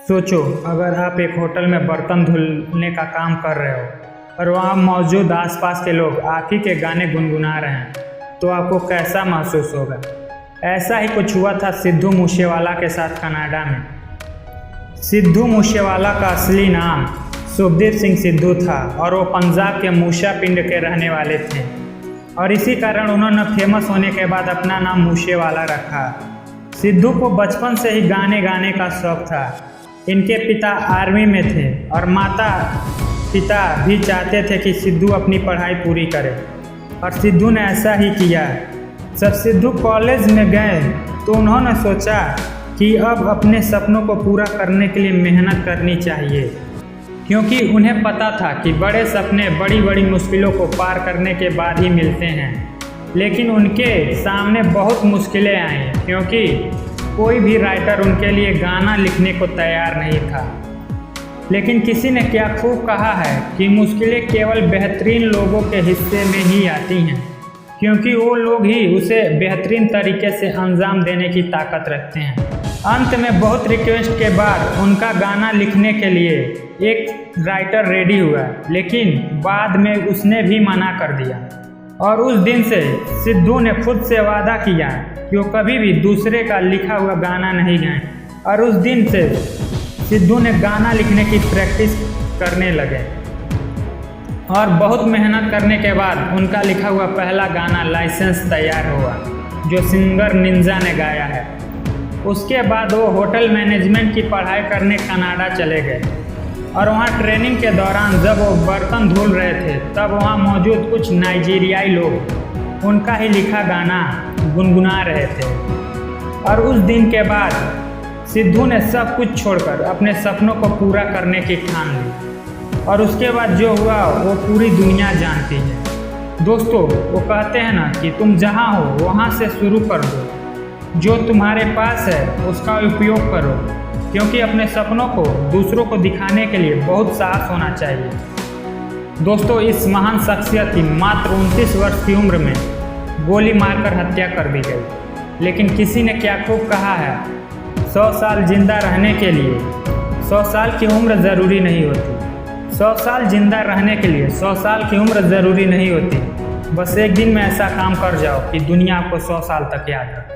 सोचो, अगर आप एक होटल में बर्तन धुलने का काम कर रहे हो और वहाँ मौजूद आसपास के लोग आप ही के गाने गुनगुना रहे हैं, तो आपको कैसा महसूस होगा। ऐसा ही कुछ हुआ था सिद्धू मूसेवाला के साथ कनाडा में। सिद्धू मूसेवाला का असली नाम सुखदीप सिंह सिद्धू था और वो पंजाब के मूसा पिंड के रहने वाले थे और इसी कारण उन्होंने फेमस होने के बाद अपना नाम मूसेवाला रखा। सिद्धू को बचपन से ही गाने गाने का शौक था। इनके पिता आर्मी में थे और माता पिता भी चाहते थे कि सिद्धू अपनी पढ़ाई पूरी करे और सिद्धू ने ऐसा ही किया। जब सिद्धू कॉलेज में गए तो उन्होंने सोचा कि अब अपने सपनों को पूरा करने के लिए मेहनत करनी चाहिए, क्योंकि उन्हें पता था कि बड़े सपने बड़ी बड़ी मुश्किलों को पार करने के बाद ही मिलते हैं। लेकिन उनके सामने बहुत मुश्किलें आई, क्योंकि कोई भी राइटर उनके लिए गाना लिखने को तैयार नहीं था। लेकिन किसी ने क्या खूब कहा है कि मुश्किलें केवल बेहतरीन लोगों के हिस्से में ही आती हैं, क्योंकि वो लोग ही उसे बेहतरीन तरीके से अंजाम देने की ताकत रखते हैं। अंत में बहुत रिक्वेस्ट के बाद उनका गाना लिखने के लिए एक राइटर रेडी हुआ, लेकिन बाद में उसने भी मना कर दिया। और उस दिन से सिद्धू ने खुद से वादा किया कि वो कभी भी दूसरे का लिखा हुआ गाना नहीं गाएं। और उस दिन से सिद्धू ने गाना लिखने की प्रैक्टिस करने लगे और बहुत मेहनत करने के बाद उनका लिखा हुआ पहला गाना लाइसेंस तैयार हुआ, जो सिंगर निंजा ने गाया है। उसके बाद वो होटल मैनेजमेंट की पढ़ाई करने कनाडा चले गए और वहाँ ट्रेनिंग के दौरान जब वो बर्तन धुल रहे थे तब वहाँ मौजूद कुछ नाइजीरियाई लोग उनका ही लिखा गाना गुनगुना रहे थे। और उस दिन के बाद सिद्धू ने सब कुछ छोड़कर अपने सपनों को पूरा करने की ठान ली और उसके बाद जो हुआ वो पूरी दुनिया जानती है। दोस्तों, वो कहते हैं ना कि तुम जहाँ हो वहाँ से शुरू कर दो, जो तुम्हारे पास है उसका उपयोग करो, क्योंकि अपने सपनों को दूसरों को दिखाने के लिए बहुत साहस होना चाहिए। दोस्तों, इस महान शख्सियत की मात्र 29 वर्ष की उम्र में गोली मारकर हत्या कर दी गई। लेकिन किसी ने क्या खूब कहा है, 100 साल जिंदा रहने के लिए 100 साल की उम्र ज़रूरी नहीं होती। 100 साल जिंदा रहने के लिए 100 साल की उम्र ज़रूरी नहीं होती। बस एक दिन में ऐसा काम कर जाओ कि दुनिया आपको 100 साल तक याद रखे।